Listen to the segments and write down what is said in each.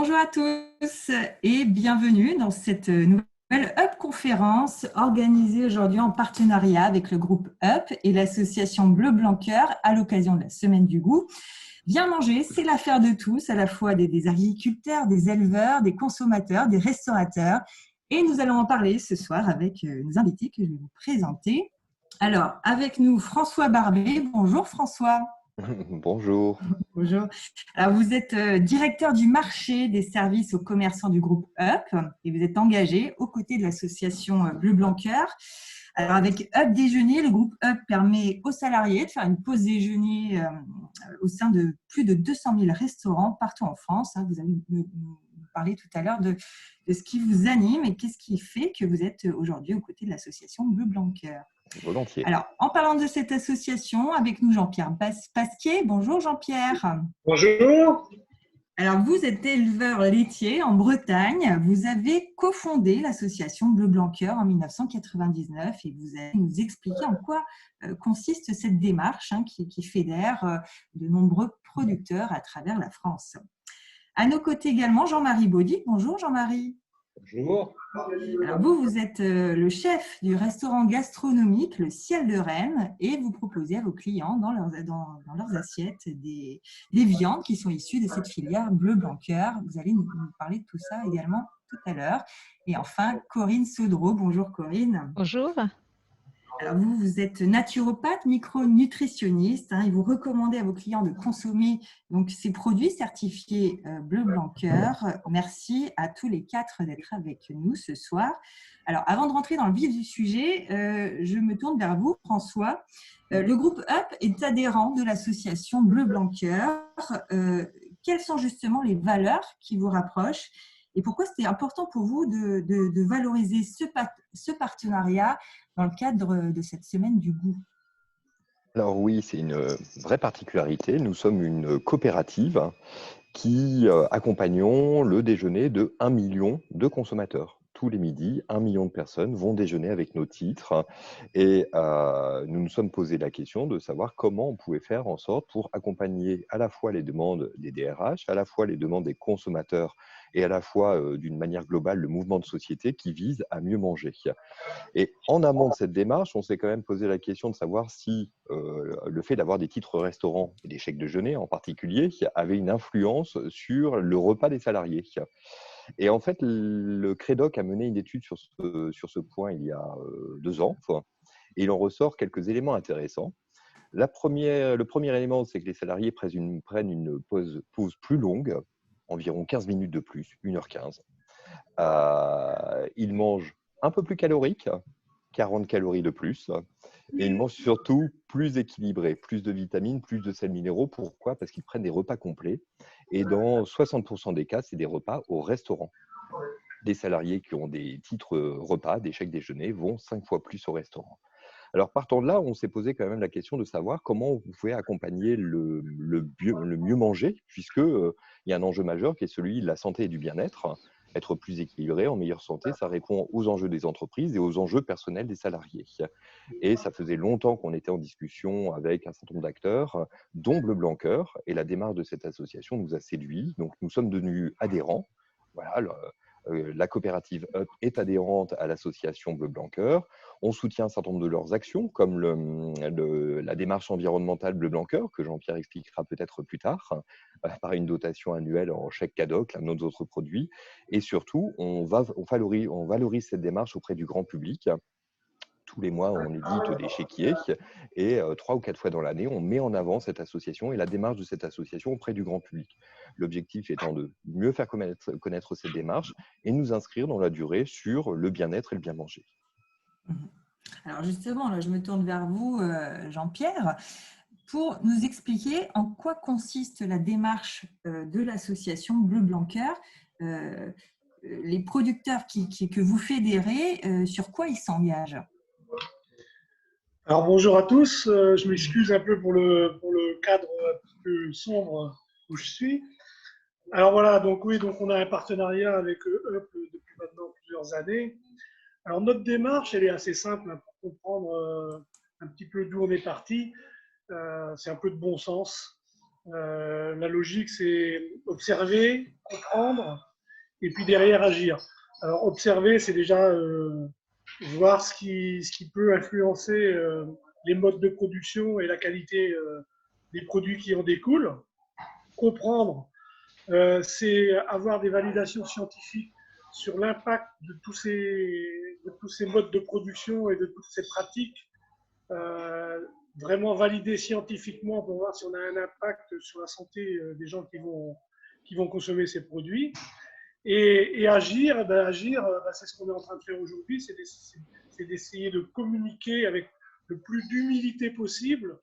Bonjour à tous et bienvenue dans cette nouvelle Up conférence organisée aujourd'hui en partenariat avec le groupe Up et l'association Bleu Blanc Cœur à l'occasion de la Semaine du Goût. Bien manger, c'est l'affaire de tous, à la fois des agriculteurs, des éleveurs, des consommateurs, des restaurateurs. Et nous allons en parler ce soir avec nos invités que je vais vous présenter. Alors, avec nous, François Barbet. Bonjour François. Bonjour. Bonjour. Alors, vous êtes directeur du marché des services aux commerçants du groupe Up et vous êtes engagé aux côtés de l'association Bleu Blanc Cœur. Alors, avec Up Déjeuner, le groupe Up permet aux salariés de faire une pause déjeuner au sein de plus de 200 000 restaurants partout en France. Vous allez nous parler tout à l'heure de ce qui vous anime et qu'est-ce qui fait que vous êtes aujourd'hui aux côtés de l'association Bleu Blanc Cœur. Volontiers. Alors, en parlant de cette association, avec nous Jean-Pierre Pasquier. Bonjour Jean-Pierre. Bonjour. Alors, vous êtes éleveur laitier en Bretagne. Vous avez cofondé l'association Bleu Blanc Cœur en 1999 et vous allez nous expliquer en quoi consiste cette démarche qui fédère de nombreux producteurs à travers la France. À nos côtés également, Jean-Marie Baudy. Bonjour Jean-Marie. Bonjour. Alors vous êtes le chef du restaurant gastronomique Le Ciel de Rennes et vous proposez à vos clients dans leurs assiettes des viandes qui sont issues de cette filière Bleu Blanc Cœur. Vous allez nous parler de tout ça également tout à l'heure. Et enfin, Corinne Sodreau. Bonjour Corinne. Bonjour. Alors vous êtes naturopathe, micronutritionniste et vous recommandez à vos clients de consommer donc, ces produits certifiés Bleu Blanc Cœur. Merci à tous les quatre d'être avec nous ce soir. Alors avant de rentrer dans le vif du sujet, je me tourne vers vous François. Le groupe Up est adhérent de l'association Bleu Blanc Cœur. Quelles sont justement les valeurs qui vous rapprochent et pourquoi c'était important pour vous de valoriser ce partenariat dans le cadre de cette semaine du goût? Alors oui, c'est une vraie particularité. Nous sommes une coopérative qui accompagnons le déjeuner de 1 million de consommateurs. Tous les midis, 1 million de personnes vont déjeuner avec nos titres et nous nous sommes posé la question de savoir comment on pouvait faire en sorte pour accompagner à la fois les demandes des DRH, à la fois les demandes des consommateurs et à la fois d'une manière globale le mouvement de société qui vise à mieux manger. Et en amont de cette démarche, on s'est quand même posé la question de savoir si le fait d'avoir des titres restaurants et des chèques déjeuner en particulier avait une influence sur le repas des salariés. Et en fait, le Crédoc a mené une étude sur ce point il y a 2 ans et il en ressort quelques éléments intéressants. Le premier élément, c'est que les salariés prennent une pause plus longue, environ 15 minutes de plus, 1h15. Ils mangent un peu plus calorique, 40 calories de plus, et ils mangent surtout plus équilibré, plus de vitamines, plus de sels minéraux. Pourquoi? Parce qu'ils prennent des repas complets, et dans 60% des cas, c'est des repas au restaurant. Des salariés qui ont des titres repas, des chèques déjeuner, vont 5 fois plus au restaurant. Alors partant de là, on s'est posé quand même la question de savoir comment on pouvait accompagner le mieux manger, puisque il y a un enjeu majeur qui est celui de la santé et du bien-être. Être plus équilibré, en meilleure santé, ça répond aux enjeux des entreprises et aux enjeux personnels des salariés. Et ça faisait longtemps qu'on était en discussion avec un certain nombre d'acteurs, dont Bleu Blanc Cœur, et la démarche de cette association nous a séduits. Donc nous sommes devenus adhérents. Voilà, la coopérative Up est adhérente à l'association Bleu Blanc Cœur. On soutient un certain nombre de leurs actions, comme la démarche environnementale Bleu Blanc Cœur, que Jean-Pierre expliquera peut-être plus tard, par une dotation annuelle en chèque cadoc, l'un de nos autres produits. Et surtout, on valorise cette démarche auprès du grand public. Tous les mois, on édite des chéquiers et 3 ou 4 fois dans l'année, on met en avant cette association et la démarche de cette association auprès du grand public. L'objectif étant de mieux faire connaître cette démarche et nous inscrire dans la durée sur le bien-être et le bien manger. Alors justement, là, je me tourne vers vous, Jean-Pierre, pour nous expliquer en quoi consiste la démarche de l'association Bleu Blanc Cœur. Les producteurs que vous fédérez, sur quoi ils s'engagent? Alors bonjour à tous, je m'excuse un peu pour le cadre un petit peu sombre où je suis. Alors voilà, donc oui, donc on a un partenariat avec Up depuis maintenant plusieurs années. Alors notre démarche, elle est assez simple pour comprendre un petit peu d'où on est parti. C'est un peu de bon sens. La logique, c'est observer, comprendre, et puis derrière agir. Alors observer, c'est déjà voir ce qui peut influencer les modes de production et la qualité des produits qui en découlent. Comprendre, c'est avoir des validations scientifiques sur l'impact de tous ces modes de production et de toutes ces pratiques, vraiment valider scientifiquement pour voir si on a un impact sur la santé des gens qui vont consommer ces produits. Et agir, c'est ce qu'on est en train de faire aujourd'hui, c'est d'essayer de communiquer avec le plus d'humilité possible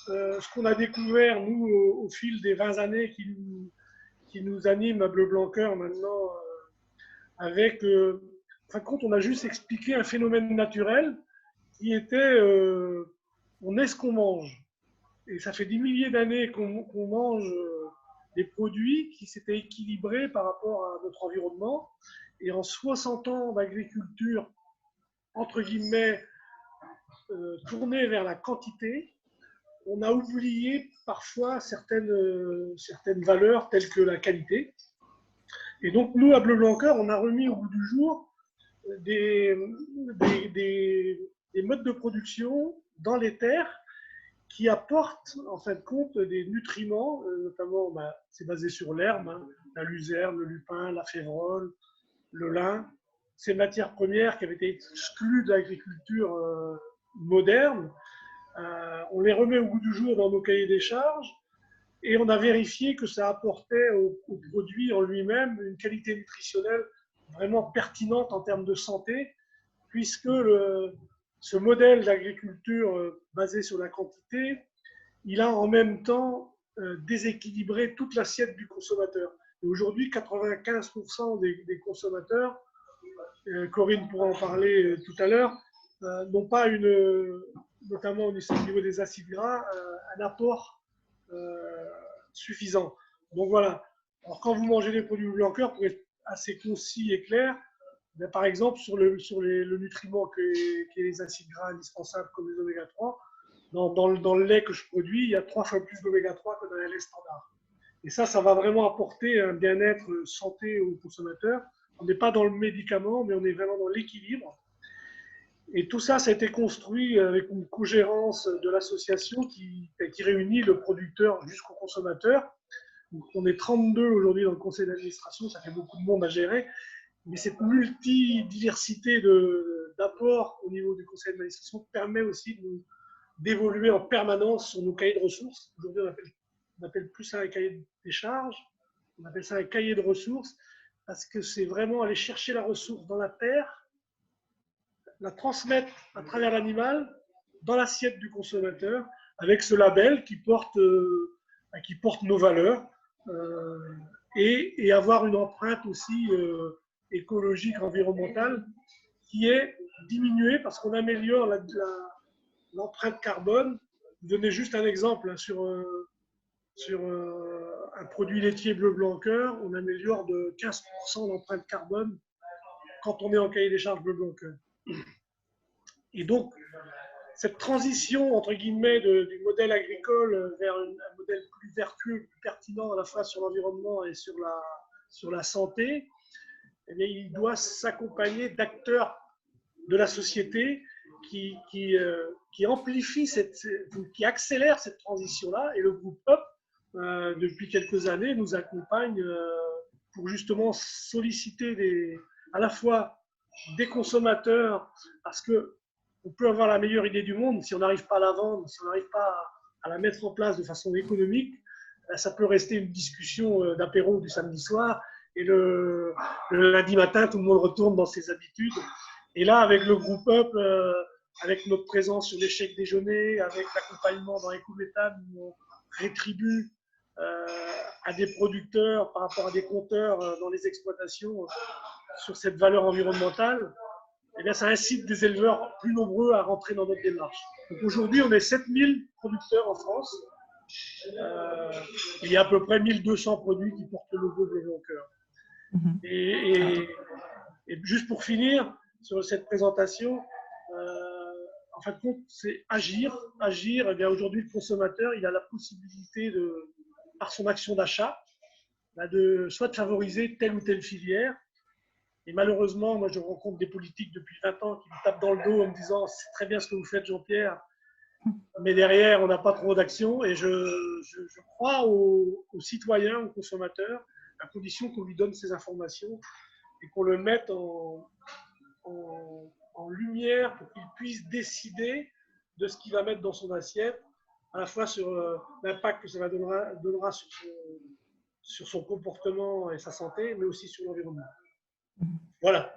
ce qu'on a découvert, nous, au fil des 20 années qui nous animent à Bleu Blanc Cœur maintenant, avec, en fin de compte, on a juste expliqué un phénomène naturel qui était, on est ce qu'on mange. Et ça fait des milliers d'années qu'on mange des produits qui s'étaient équilibrés par rapport à notre environnement. Et en 60 ans d'agriculture, entre guillemets, tournée vers la quantité, on a oublié parfois certaines valeurs telles que la qualité. Et donc, nous, à Bleu Blanc Cœur, on a remis au bout du jour des modes de production dans les terres qui apportent, en fin de compte, des nutriments, notamment, c'est basé sur l'herbe, hein, la luzerne, le lupin, la févrole, le lin. Ces matières premières qui avaient été exclues de l'agriculture moderne, on les remet au goût du jour dans nos cahiers des charges et on a vérifié que ça apportait au produit en lui-même une qualité nutritionnelle vraiment pertinente en termes de santé, puisque ce modèle d'agriculture basé sur la quantité, il a en même temps déséquilibré toute l'assiette du consommateur. Et aujourd'hui, 95% des consommateurs, Corinne pourra en parler tout à l'heure, n'ont pas notamment au niveau des acides gras, un apport suffisant. Donc voilà. Alors quand vous mangez des produits Blanc Cœur, pour être assez concis et clair, par exemple sur le nutriment qui est les acides gras indispensables comme les oméga 3, dans le lait que je produis, il y a 3 fois plus d'oméga 3 que dans les laits standards. Et ça va vraiment apporter un bien-être santé aux consommateurs. On n'est pas dans le médicament, mais on est vraiment dans l'équilibre. Et tout ça, ça a été construit avec une cogérance de l'association qui réunit le producteur jusqu'au consommateur. Donc, on est 32 aujourd'hui dans le conseil d'administration, ça fait beaucoup de monde à gérer. Mais cette multidiversité d'apports au niveau du conseil d'administration permet aussi d'évoluer en permanence sur nos cahiers de ressources. Aujourd'hui, on appelle plus ça un cahier des charges, on appelle ça un cahier de ressources, parce que c'est vraiment aller chercher la ressource dans la terre, la transmettre à travers l'animal dans l'assiette du consommateur avec ce label qui porte nos valeurs et avoir une empreinte aussi écologique, environnementale qui est diminuée parce qu'on améliore l'empreinte carbone. Je vais donner juste un exemple hein, sur un produit laitier Bleu Blanc Cœur, on améliore de 15% l'empreinte carbone quand on est en cahier des charges Bleu Blanc Cœur. Et donc, cette transition, entre guillemets, du modèle agricole vers un modèle plus vertueux, plus pertinent à la fois sur l'environnement et sur la santé, eh bien, il doit s'accompagner d'acteurs de la société qui amplifient, qui accélèrent cette transition-là. Et le groupe UP, depuis quelques années, nous accompagne pour justement solliciter à la fois des consommateurs, parce que on peut avoir la meilleure idée du monde, si on n'arrive pas à la vendre, si on n'arrive pas à la mettre en place de façon économique, ça peut rester une discussion d'apéro du samedi soir, et le lundi matin, tout le monde retourne dans ses habitudes. Et là, avec le groupe UP, avec notre présence sur les chèques déjeuner, avec l'accompagnement dans Ecométhane, où on rétribue à des producteurs par rapport à des compteurs dans les exploitations sur cette valeur environnementale, eh bien, ça incite des éleveurs plus nombreux à rentrer dans notre démarche. Donc aujourd'hui, on est 7000 producteurs en France. Il y a à peu près 1200 produits qui portent le logo de Bleu Blanc Cœur. Et juste pour finir sur cette présentation, en fin de compte, c'est agir. Eh bien, aujourd'hui, le consommateur, il a la possibilité par son action d'achat, soit de favoriser telle ou telle filière. Et malheureusement, moi, je rencontre des politiques depuis 20 ans qui me tapent dans le dos en me disant « c'est très bien ce que vous faites, Jean-Pierre, mais derrière, on n'a pas trop d'action ». Et je crois aux citoyens, aux consommateurs, à condition qu'on lui donne ces informations et qu'on le mette en lumière pour qu'il puisse décider de ce qu'il va mettre dans son assiette, à la fois sur l'impact que ça donnera sur son comportement et sa santé, mais aussi sur l'environnement. Voilà.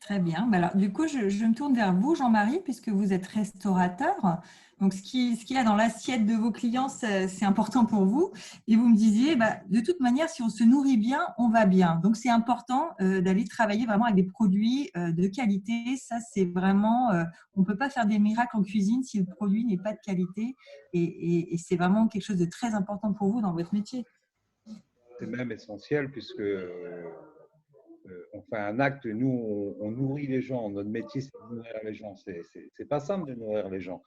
Très bien. Alors, du coup, je me tourne vers vous, Jean-Marie, puisque vous êtes restaurateur. Donc, ce qu'il y a dans l'assiette de vos clients, c'est important pour vous. Et vous me disiez, de toute manière, si on se nourrit bien, on va bien. Donc, c'est important d'aller travailler vraiment avec des produits de qualité. Ça, c'est vraiment… on ne peut pas faire des miracles en cuisine si le produit n'est pas de qualité. Et c'est vraiment quelque chose de très important pour vous dans votre métier. C'est même essentiel puisque… on fait un acte, nous, on nourrit les gens. Notre métier, c'est de nourrir les gens. C'est pas simple de nourrir les gens.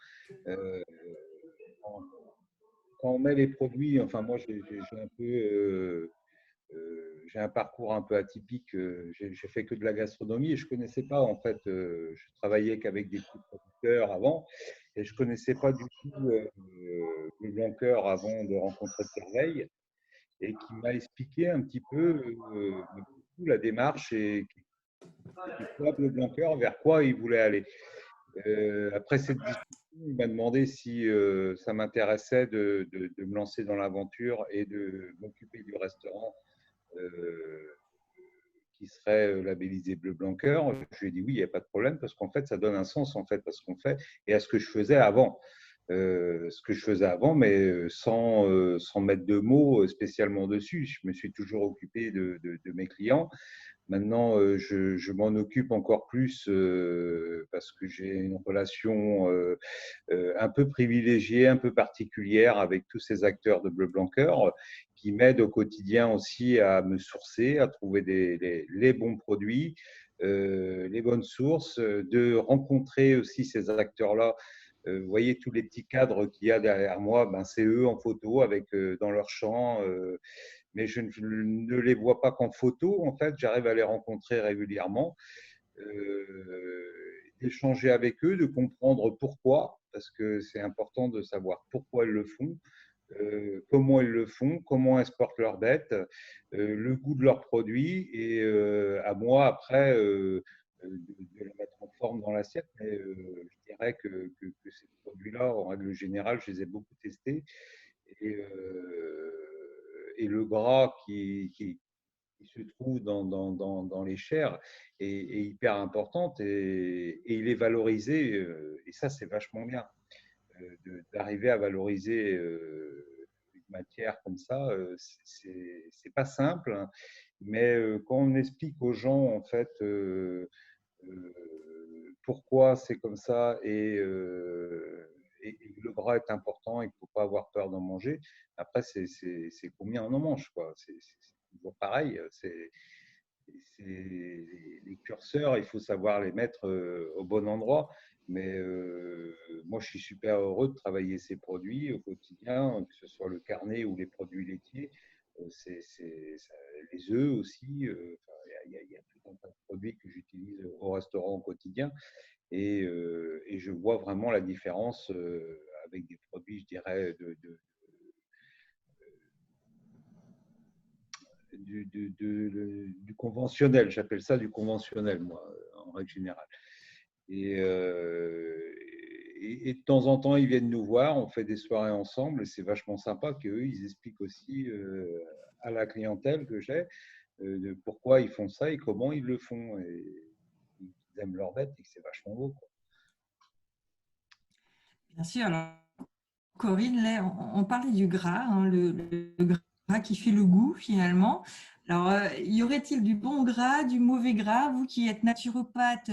Quand on met les produits, enfin, moi, j'ai un parcours un peu atypique. J'ai fait que de la gastronomie et je connaissais pas, en fait, je travaillais qu'avec des petits producteurs avant et je connaissais pas du tout le Blanqueur avant de rencontrer Pierre Veille et qui m'a expliqué un petit peu la démarche et le Blanqueur, vers quoi il voulait aller. Après cette discussion, il m'a demandé si ça m'intéressait de me lancer dans l'aventure et de m'occuper du restaurant qui serait labellisé Bleu Blanqueur. Je lui ai dit oui, il n'y a pas de problème parce qu'en fait, ça donne un sens en fait à ce qu'on fait et à ce que je faisais avant. Mais sans mettre de mots spécialement dessus. Je me suis toujours occupé de mes clients. Maintenant, je m'en occupe encore plus parce que j'ai une relation un peu privilégiée, un peu particulière avec tous ces acteurs de Bleu Blanqueur qui m'aident au quotidien aussi à me sourcer, à trouver les bons produits, les bonnes sources, de rencontrer aussi ces acteurs-là. Vous voyez tous les petits cadres qu'il y a derrière moi, c'est eux en photo avec dans leur champ. Mais je ne les vois pas qu'en photo. En fait, j'arrive à les rencontrer régulièrement, d'échanger avec eux, de comprendre pourquoi, parce que c'est important de savoir pourquoi ils le font, comment ils le font, comment exportent leurs bêtes, le goût de leurs produits, et à moi après de les mettre en forme dans l'assiette. Mais je dirais que ces produits-là, en règle générale, je les ai beaucoup testés. Et le gras qui se trouve dans les chairs est hyper importante et il est valorisé. Et ça, c'est vachement bien d'arriver à valoriser une matière comme ça. C'est pas simple, hein, mais quand on explique aux gens, en fait, pourquoi c'est comme ça et le gras est important et qu'il ne faut pas avoir peur d'en manger. Après, c'est combien on en mange, quoi. C'est toujours pareil. Les curseurs, il faut savoir les mettre au bon endroit. Mais moi, je suis super heureux de travailler ces produits au quotidien, que ce soit le carnet ou les produits laitiers. Les œufs aussi. Il y a tout un tas de produits que j'utilise au restaurant au quotidien. Et je vois vraiment la différence avec des produits, je dirais, du conventionnel. J'appelle ça du conventionnel, moi, en règle générale. Et de temps en temps, ils viennent nous voir, on fait des soirées ensemble, et c'est vachement sympa qu'eux, ils expliquent aussi à la clientèle que j'ai de pourquoi ils font ça et comment ils le font. Et ils aiment leur bête et que c'est vachement beau, quoi. Bien sûr. Alors, Corinne, là, on parlait du gras, hein, le gras qui fait le goût finalement. Alors, y aurait-il du bon gras, du mauvais gras? Vous qui êtes naturopathe,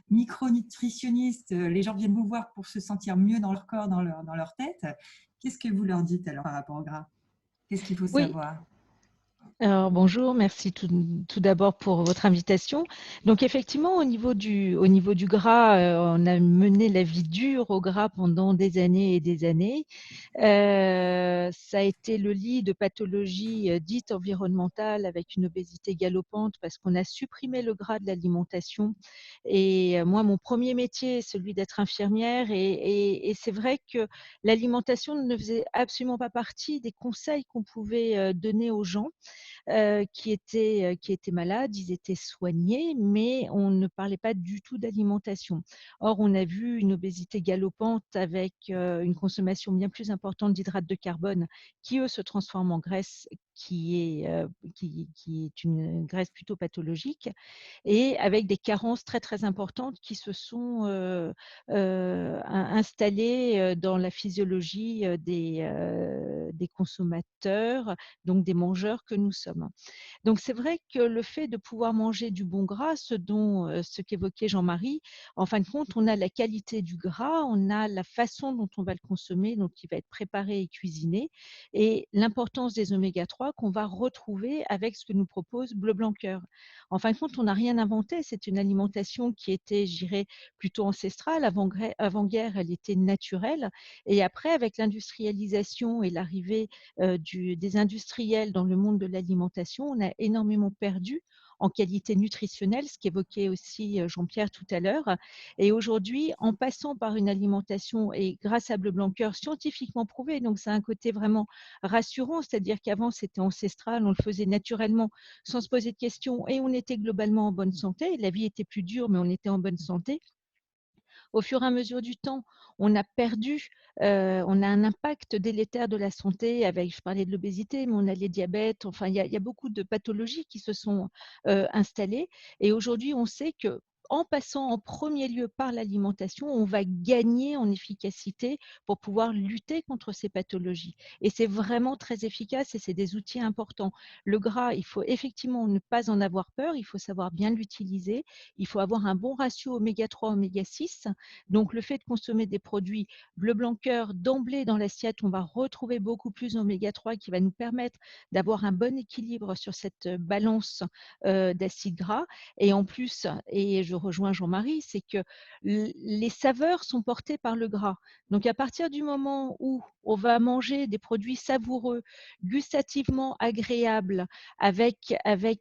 micronutritionniste, les gens viennent vous voir pour se sentir mieux dans leur corps, dans leur tête. Qu'est-ce que vous leur dites alors par rapport au gras? Qu'est-ce qu'il faut Oui, savoir? Alors, bonjour, merci tout d'abord pour votre invitation. Donc effectivement, au niveau du gras, on a mené la vie dure au gras pendant des années et des années. Ça a été le lit de pathologies dites environnementales avec une obésité galopante parce qu'on a supprimé le gras de l'alimentation. Et moi, mon premier métier est celui d'être infirmière et c'est vrai que l'alimentation ne faisait absolument pas partie des conseils qu'on pouvait donner aux gens qui étaient malades, ils étaient soignés, mais on ne parlait pas du tout d'alimentation. Or, on a vu une obésité galopante avec une consommation bien plus importante d'hydrates de carbone qui, eux, se transforment en graisse qui est une graisse plutôt pathologique et avec des carences très, très importantes qui se sont installées dans la physiologie des consommateurs, donc des mangeurs que nous sommes. Donc c'est vrai que le fait de pouvoir manger du bon gras, ce qu'évoquait Jean-Marie, en fin de compte, on a la qualité du gras, on a la façon dont on va le consommer, donc qui va être préparé et cuisiné, et l'importance des oméga-3 qu'on va retrouver avec ce que nous propose Bleu Blanc Cœur. En fin de compte, on n'a rien inventé, c'est une alimentation qui était, je dirais, plutôt ancestrale. Avant-guerre, elle était naturelle, et après, avec l'industrialisation et l'arrivée des industriels dans le monde de l'alimentation, on a énormément perdu en qualité nutritionnelle, ce qu'évoquait aussi Jean-Pierre tout à l'heure. Et aujourd'hui, en passant par une alimentation, et grâce à Bleu Blanc Cœur, scientifiquement prouvé, donc c'est un côté vraiment rassurant, c'est-à-dire qu'avant c'était ancestral, on le faisait naturellement sans se poser de questions et on était globalement en bonne santé. La vie était plus dure, mais on était en bonne santé. Au fur et à mesure du temps, on a perdu, on a un impact délétère de la santé avec, je parlais de l'obésité, mais on a les diabètes, enfin, il y a beaucoup de pathologies qui se sont installées. Et aujourd'hui, on sait que en passant en premier lieu par l'alimentation, on va gagner en efficacité pour pouvoir lutter contre ces pathologies. Et c'est vraiment très efficace et c'est des outils importants. Le gras, il faut effectivement ne pas en avoir peur, il faut savoir bien l'utiliser, il faut avoir un bon ratio oméga 3, oméga 6. Donc, le fait de consommer des produits bleu blanc cœur d'emblée dans l'assiette, on va retrouver beaucoup plus d'oméga 3 qui va nous permettre d'avoir un bon équilibre sur cette balance d'acides gras. Et en plus, et je rejoins Jean-Marie, c'est que les saveurs sont portées par le gras. Donc, à partir du moment où on va manger des produits savoureux, gustativement agréables, avec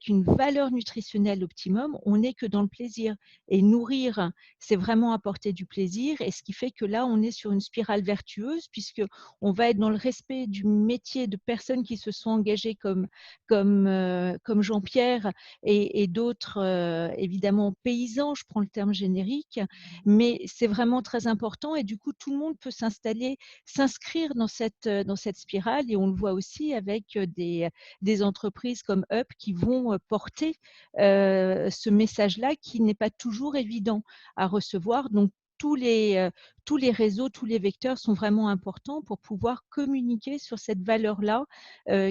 une valeur nutritionnelle optimum, on n'est que dans le plaisir. Et nourrir, c'est vraiment apporter du plaisir. Et ce qui fait que là, on est sur une spirale vertueuse, puisqu'on va être dans le respect du métier de personnes qui se sont engagées comme Jean-Pierre et d'autres, évidemment, paysans, je prends le terme générique, mais c'est vraiment très important. Et du coup, tout le monde peut s'inscrire dans cette spirale. Et on le voit aussi avec des entreprises comme Up qui vont porter ce message-là qui n'est pas toujours évident à recevoir. Donc, tous les réseaux, tous les vecteurs sont vraiment importants pour pouvoir communiquer sur cette valeur-là,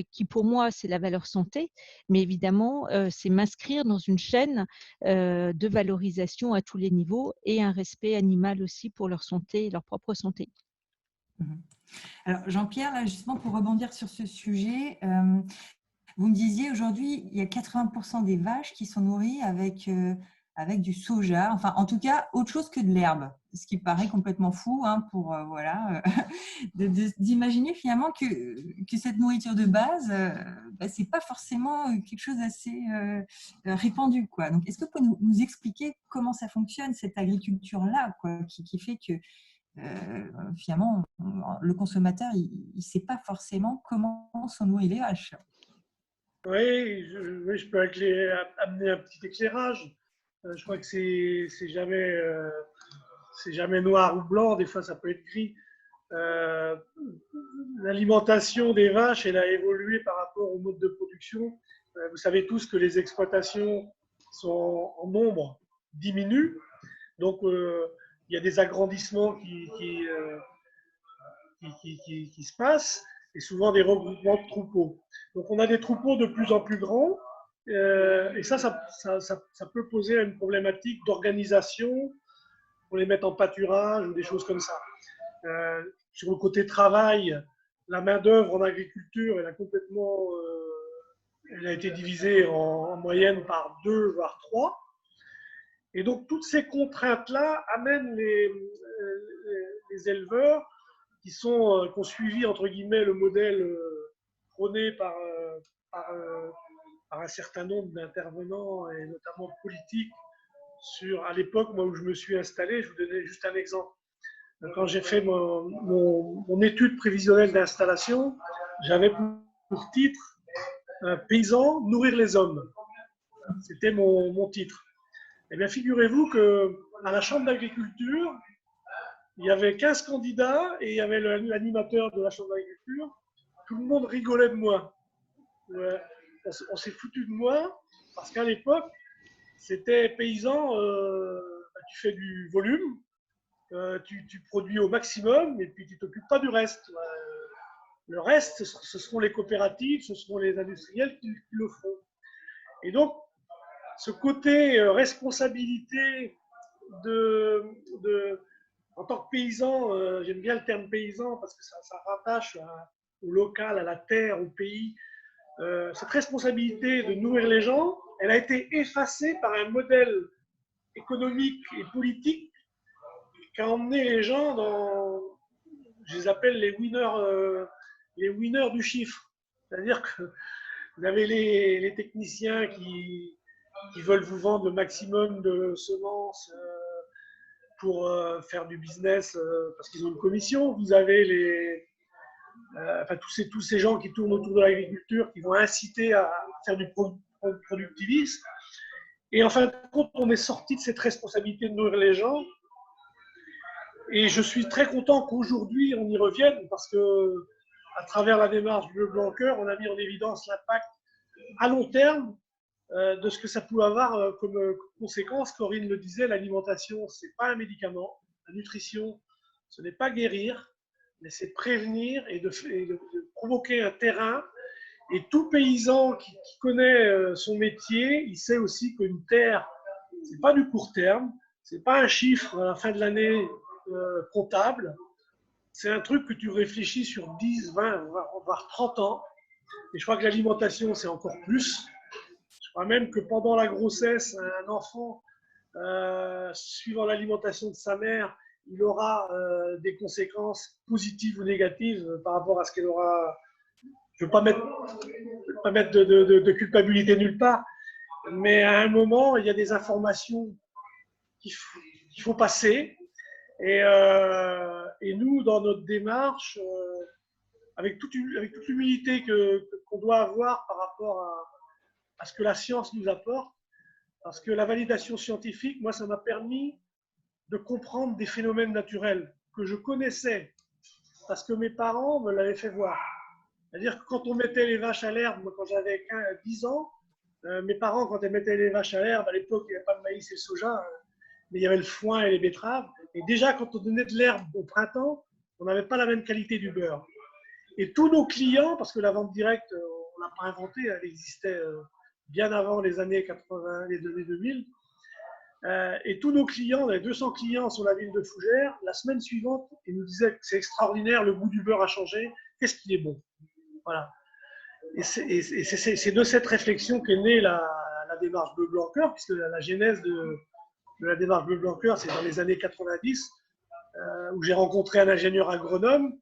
qui pour moi, c'est la valeur santé, mais évidemment, c'est m'inscrire dans une chaîne de valorisation à tous les niveaux et un respect animal aussi pour leur santé et leur propre santé. Alors, Jean-Pierre, là, justement, pour rebondir sur ce sujet, vous me disiez aujourd'hui, il y a 80% des vaches qui sont nourries avec du soja, enfin, en tout cas, autre chose que de l'herbe, ce qui paraît complètement fou pour d'imaginer finalement que cette nourriture de base, ce n'est pas forcément quelque chose d'assez répandu, quoi. Donc, est-ce que vous pouvez nous expliquer comment ça fonctionne, cette agriculture-là, quoi, qui fait que finalement, le consommateur, il ne sait pas forcément comment sont nourries les vaches. Oui, je peux amener un petit éclairage. Je crois que c'est jamais noir ou blanc, des fois ça peut être gris. L'alimentation des vaches, elle a évolué par rapport au mode de production. Vous savez tous que les exploitations sont en nombre diminuent. Donc, il y a des agrandissements qui se passent et souvent des regroupements de troupeaux. Donc, on a des troupeaux de plus en plus grands et ça peut poser une problématique d'organisation pour les mettre en pâturage ou des choses comme ça. Sur le côté travail, la main-d'œuvre en agriculture, elle a complètement Elle a été divisée en moyenne par 2, voire 3. Et donc, toutes ces contraintes-là amènent les éleveurs qui ont suivi, entre guillemets, le modèle prôné par un certain nombre d'intervenants, et notamment politiques, à l'époque, moi, où je me suis installé. Je vous donner juste un exemple. Quand j'ai fait mon étude prévisionnelle d'installation, j'avais pour titre Paysan, nourrir les hommes. C'était mon titre. Eh bien, figurez-vous qu'à la Chambre d'agriculture, il y avait 15 candidats et il y avait l'animateur de la Chambre d'agriculture. Tout le monde rigolait de moi. On s'est foutu de moi parce qu'à l'époque, c'était paysan, tu fais du volume, tu produis au maximum et puis tu ne t'occupes pas du reste. Le reste, ce seront les coopératives, ce seront les industriels qui le feront. Et donc, ce côté responsabilité en tant que paysan, j'aime bien le terme paysan parce que ça rattache au local, à la terre, au pays. Cette responsabilité de nourrir les gens, elle a été effacée par un modèle économique et politique qui a emmené les gens dans, je les appelle les winners du chiffre. C'est-à-dire que vous avez les techniciens qui veulent vous vendre le maximum de semences pour faire du business parce qu'ils ont une commission. Vous avez tous ces gens qui tournent autour de l'agriculture, qui vont inciter à faire du productivisme. Et en fin de compte, on est sorti de cette responsabilité de nourrir les gens. Et je suis très content qu'aujourd'hui, on y revienne parce que, à travers la démarche Bleu Blanc Cœur, on a mis en évidence l'impact à long terme de ce que ça pouvait avoir comme conséquence. Corinne le disait, l'alimentation, ce n'est pas un médicament. La nutrition, ce n'est pas guérir, mais c'est prévenir et de provoquer un terrain. Et tout paysan qui connaît son métier, il sait aussi qu'une terre, ce n'est pas du court terme, ce n'est pas un chiffre à la fin de l'année comptable. C'est un truc que tu réfléchis sur 10, 20, voire 30 ans. Et je crois que l'alimentation, c'est encore plus. Je crois même que pendant la grossesse, un enfant, suivant l'alimentation de sa mère, il aura des conséquences positives ou négatives par rapport à ce qu'elle aura. Je ne veux pas mettre de culpabilité nulle part, mais à un moment, il y a des informations qu'il faut passer. Et nous, dans notre démarche, avec toute l'humilité qu'on doit avoir par rapport à ce que la science nous apporte, parce que la validation scientifique, moi, ça m'a permis de comprendre des phénomènes naturels que je connaissais, parce que mes parents me l'avaient fait voir. C'est-à-dire que quand on mettait les vaches à l'herbe, moi, quand j'avais 10 ans, mes parents, quand ils mettaient les vaches à l'herbe, à l'époque, il n'y avait pas de maïs et le soja, mais il y avait le foin et les betteraves. Et déjà, quand on donnait de l'herbe au printemps, on n'avait pas la même qualité du beurre. Et tous nos clients, parce que la vente directe, on ne l'a pas inventée, elle existait bien avant les années 80, les années 2000. Et tous nos clients, on avait 200 clients sur la ville de Fougères, la semaine suivante, ils nous disaient que c'est extraordinaire, le goût du beurre a changé, qu'est-ce qu'il est bon. Voilà. Et c'est de cette réflexion qu'est née la démarche Bleu Blanc Cœur, puisque la genèse de la démarche Bleu Blanc Cœur, c'est dans les années 90, où j'ai rencontré un ingénieur agronome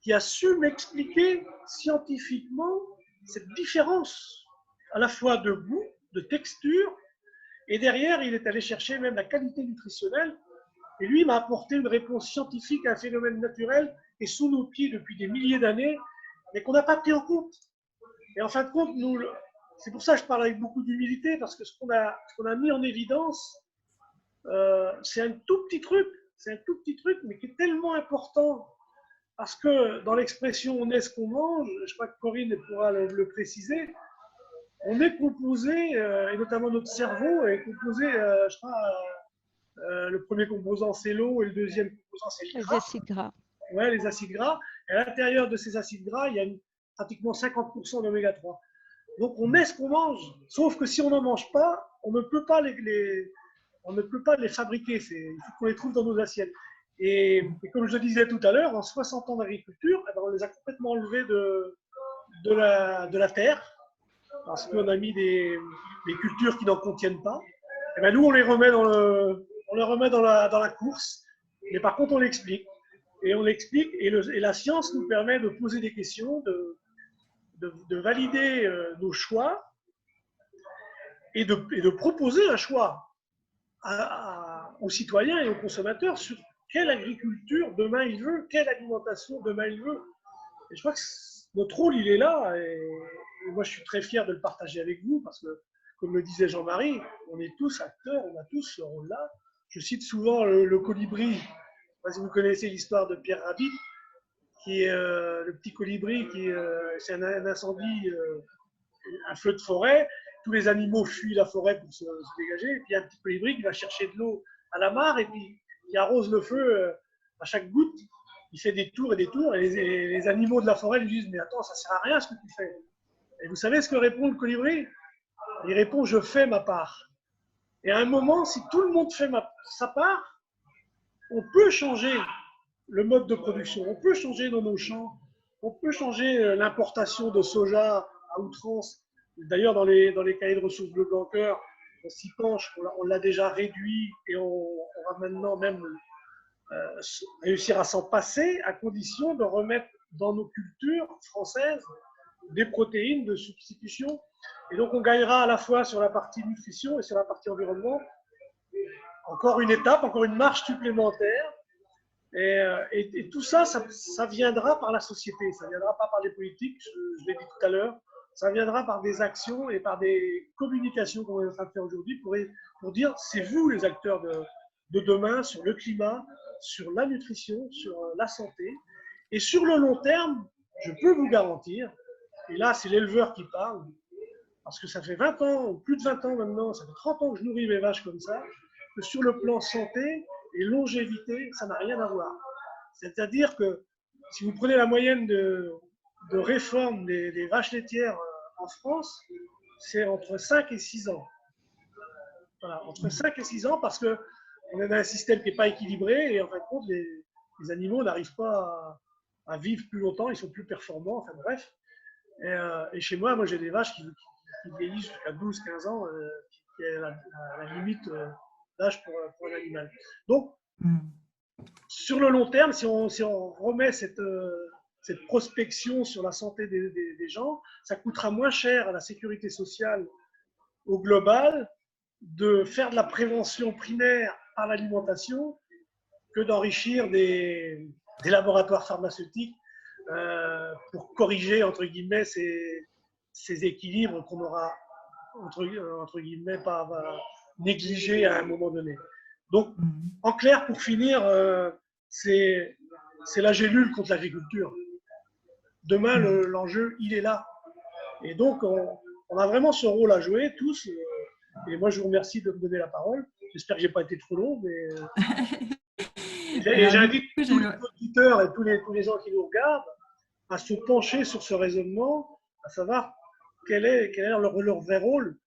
qui a su m'expliquer scientifiquement cette différence à la fois de goût, de texture, et derrière, il est allé chercher même la qualité nutritionnelle, et lui m'a apporté une réponse scientifique à un phénomène naturel qui est sous nos pieds depuis des milliers d'années, mais qu'on n'a pas pris en compte. Et en fin de compte, c'est pour ça que je parle avec beaucoup d'humilité, parce que ce qu'on a mis en évidence, c'est un tout petit truc, mais qui est tellement important, parce que dans l'expression « on est ce qu'on mange », je crois que Corinne pourra le préciser, on est composé, et notamment notre cerveau est composé, je crois, le premier composant c'est l'eau et le deuxième composant c'est le gras. Les acides gras. Ouais, les acides gras. Et à l'intérieur de ces acides gras, il y a pratiquement 50% d'oméga 3. Donc on est ce qu'on mange, sauf que si on n'en mange pas, on ne peut pas les fabriquer. Il faut qu'on les trouve dans nos assiettes. Et comme je le disais tout à l'heure, en 60 ans d'agriculture, on les a complètement enlevés de la terre. parce qu'on a mis des cultures qui n'en contiennent pas. Et ben nous, on les remet dans la course, mais par contre, on l'explique. Et on l'explique, et la science nous permet de poser des questions, de valider nos choix et de proposer un choix aux citoyens et aux consommateurs sur quelle agriculture demain il veut, quelle alimentation demain il veut. Et je crois que notre rôle, il est là, et moi je suis très fier de le partager avec vous, parce que, comme le disait Jean-Marie, on est tous acteurs, on a tous ce rôle-là. Je cite souvent le colibri. Je ne sais pas si vous connaissez l'histoire de Pierre Rabhi, qui est le petit colibri, c'est un incendie, un feu de forêt. Tous les animaux fuient la forêt pour se dégager. Et puis il y a un petit colibri qui va chercher de l'eau à la mare et puis qui arrose le feu à chaque goutte. Il fait des tours et des tours. Et les animaux de la forêt lui disent: mais attends, ça ne sert à rien ce que tu fais. Et vous savez ce que répond le colibri? Il répond: je fais ma part. Et à un moment, si tout le monde fait sa part, on peut changer le mode de production, on peut changer dans nos champs, on peut changer l'importation de soja à outrance. D'ailleurs, dans les cahiers de ressources bleu blanc cœur, on s'y penche, on l'a déjà réduit et on va maintenant même réussir à s'en passer, à condition de remettre dans nos cultures françaises des protéines de substitution. Et donc on gagnera à la fois sur la partie nutrition et sur la partie environnement. Encore une étape, encore une marche supplémentaire. Et tout ça, ça viendra par la société, ça ne viendra pas par les politiques, je l'ai dit tout à l'heure, ça viendra par des actions et par des communications qu'on est en train de faire aujourd'hui pour dire: c'est vous les acteurs de demain sur le climat, sur la nutrition, sur la santé. Et sur le long terme, je peux vous garantir, et là c'est l'éleveur qui parle, parce que ça fait 20 ans, ou plus de 20 ans maintenant, ça fait 30 ans que je nourris mes vaches comme ça, que sur le plan santé et longévité, ça n'a rien à voir. C'est-à-dire que si vous prenez la moyenne de réforme des vaches laitières en France, c'est entre 5 et 6 ans. Voilà, entre 5 et 6 ans, parce qu'on a un système qui n'est pas équilibré et en fin de compte, les animaux n'arrivent pas à vivre plus longtemps, ils sont plus performants, enfin bref. Et chez moi, j'ai des vaches qui vieillissent jusqu'à 12-15 ans, qui est la limite d'âge pour un animal. Donc, sur le long terme, si on remet cette prospection sur la santé des gens, ça coûtera moins cher à la sécurité sociale au global de faire de la prévention primaire par l'alimentation que d'enrichir des laboratoires pharmaceutiques pour corriger, entre guillemets, ces équilibres qu'on aura, entre guillemets, pas négligés à un moment donné. Donc, en clair, pour finir, c'est la gélule contre l'agriculture. Demain, l'enjeu, il est là. Et donc, on a vraiment ce rôle à jouer, tous. Et moi, je vous remercie de me donner la parole. J'espère que je n'ai pas été trop long, mais j'invite tous les auditeurs et tous les gens qui nous regardent à se pencher sur ce raisonnement, à savoir quel est leur vrai rôle.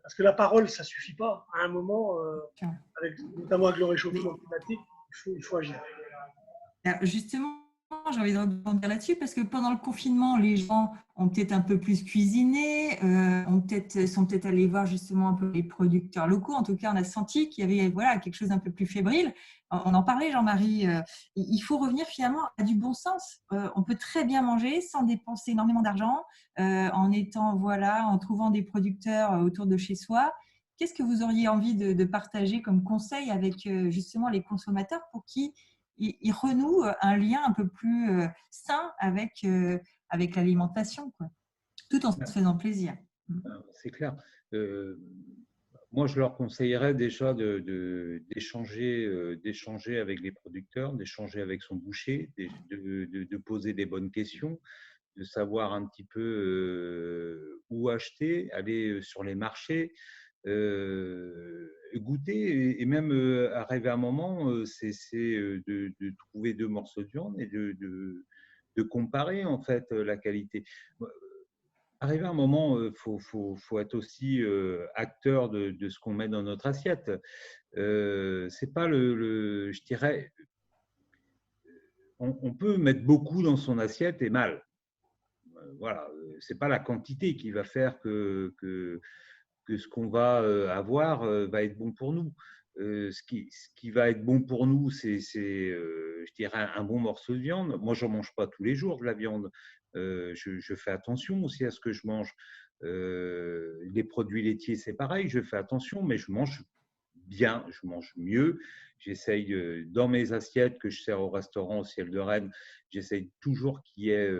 Parce que la parole, ça ne suffit pas. À un moment, notamment avec le réchauffement climatique, il faut agir. Alors justement, j'ai envie de rebondir là-dessus parce que pendant le confinement, les gens ont peut-être un peu plus cuisiné, sont peut-être allés voir justement un peu les producteurs locaux. En tout cas, on a senti qu'il y avait quelque chose d'un peu plus fébrile. On en parlait, Jean-Marie. Il faut revenir finalement à du bon sens. On peut très bien manger sans dépenser énormément d'argent, en trouvant des producteurs autour de chez soi. Qu'est-ce que vous auriez envie de partager comme conseil avec justement les consommateurs pour qu'ils renouent un lien un peu plus sain avec l'alimentation, tout en se faisant plaisir? C'est clair. Moi, je leur conseillerais déjà d'échanger avec les producteurs, d'échanger avec son boucher, de poser des bonnes questions, de savoir un petit peu où acheter, aller sur les marchés, goûter et même arriver à un moment, c'est de trouver 2 morceaux de viande et de comparer en fait la qualité. Arrivé à un moment, faut être aussi acteur de ce qu'on met dans notre assiette. C'est pas je dirais, on peut mettre beaucoup dans son assiette et mal. voilà, c'est pas la quantité qui va faire que ce qu'on va avoir va être bon pour nous. Ce qui va être bon pour nous, c'est je dirais, un bon morceau de viande. Moi, j'en mange pas tous les jours de la viande. Je fais attention aussi à ce que je mange. Les produits laitiers, c'est pareil, je fais attention, mais je mange bien, je mange mieux. J'essaye, dans mes assiettes que je sers au restaurant au Ciel de Rennes, j'essaye toujours qu'il y ait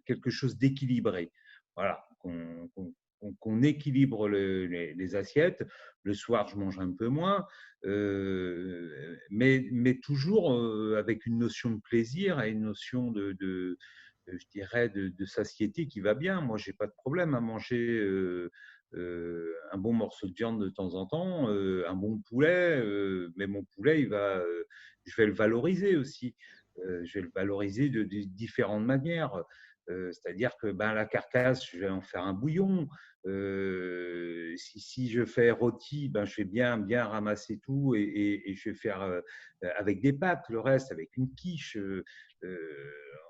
quelque chose d'équilibré. Voilà, qu'on équilibre les assiettes. Le soir, je mange un peu moins, mais toujours avec une notion de plaisir et une notion je dirais, de satiété qui va bien. Moi, je n'ai pas de problème à manger un bon morceau de viande de temps en temps, un bon poulet, mais mon poulet, je vais le valoriser aussi. Je vais le valoriser de différentes manières. C'est-à-dire que la carcasse, je vais en faire un bouillon. Si je fais rôti, je vais bien ramasser tout et je vais faire avec des pâtes, le reste avec une quiche.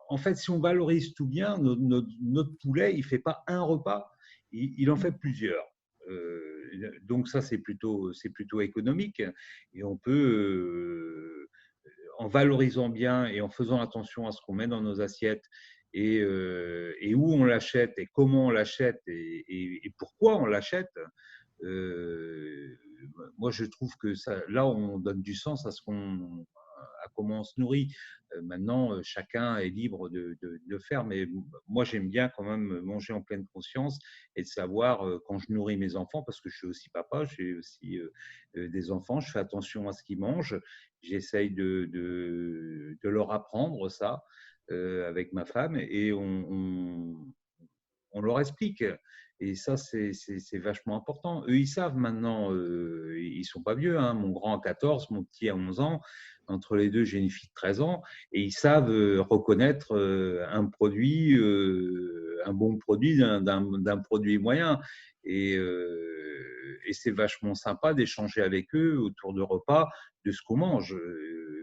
En fait, si on valorise tout bien, notre poulet, il ne fait pas un repas, il en fait plusieurs. Donc ça, c'est plutôt économique. Et on peut, en valorisant bien et en faisant attention à ce qu'on met dans nos assiettes et où on l'achète et comment on l'achète et pourquoi on l'achète, moi, je trouve que là, on donne du sens à comment on se nourrit. Maintenant, chacun est libre de faire, mais moi, j'aime bien quand même manger en pleine conscience et de savoir quand je nourris mes enfants, parce que je suis aussi papa, j'ai aussi des enfants, je fais attention à ce qu'ils mangent, j'essaye de leur apprendre ça avec ma femme et on leur explique. Et ça, c'est vachement important. Eux, ils savent maintenant, ils ne sont pas vieux. Hein. Mon grand a 14, mon petit a 11 ans. Entre les deux, j'ai une fille de 13 ans. Et ils savent reconnaître un produit, un bon produit d'un produit moyen. Et c'est vachement sympa d'échanger avec eux autour de repas de ce qu'on mange,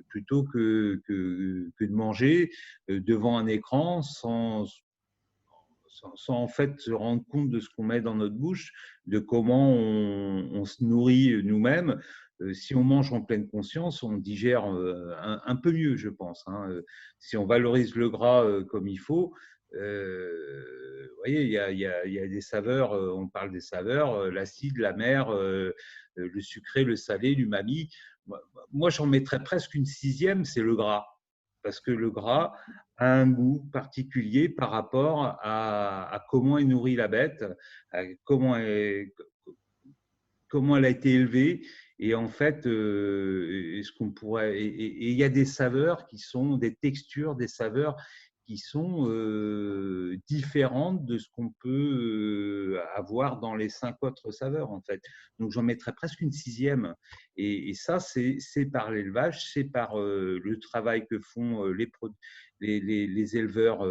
plutôt que de manger devant un écran sans en fait se rendre compte de ce qu'on met dans notre bouche, de comment on se nourrit nous-mêmes. Si on mange en pleine conscience, on digère un peu mieux, je pense. Hein. Si on valorise le gras comme il faut, vous voyez, il y a des saveurs, on parle des saveurs, l'acide, l'amer, le sucré, le salé, l'umami. Moi, j'en mettrais presque une sixième, c'est le gras. Parce que le gras a un goût particulier par rapport à comment est nourrie la bête, à comment elle a été élevée. Et en fait, ce qu'on pourrait, et il y a des saveurs qui sont des textures, des saveurs qui sont différentes de ce qu'on peut avoir dans les 5 autres saveurs, en fait. Donc, j'en mettrais presque une sixième. Et ça, c'est par l'élevage, c'est par le travail que font les éleveurs.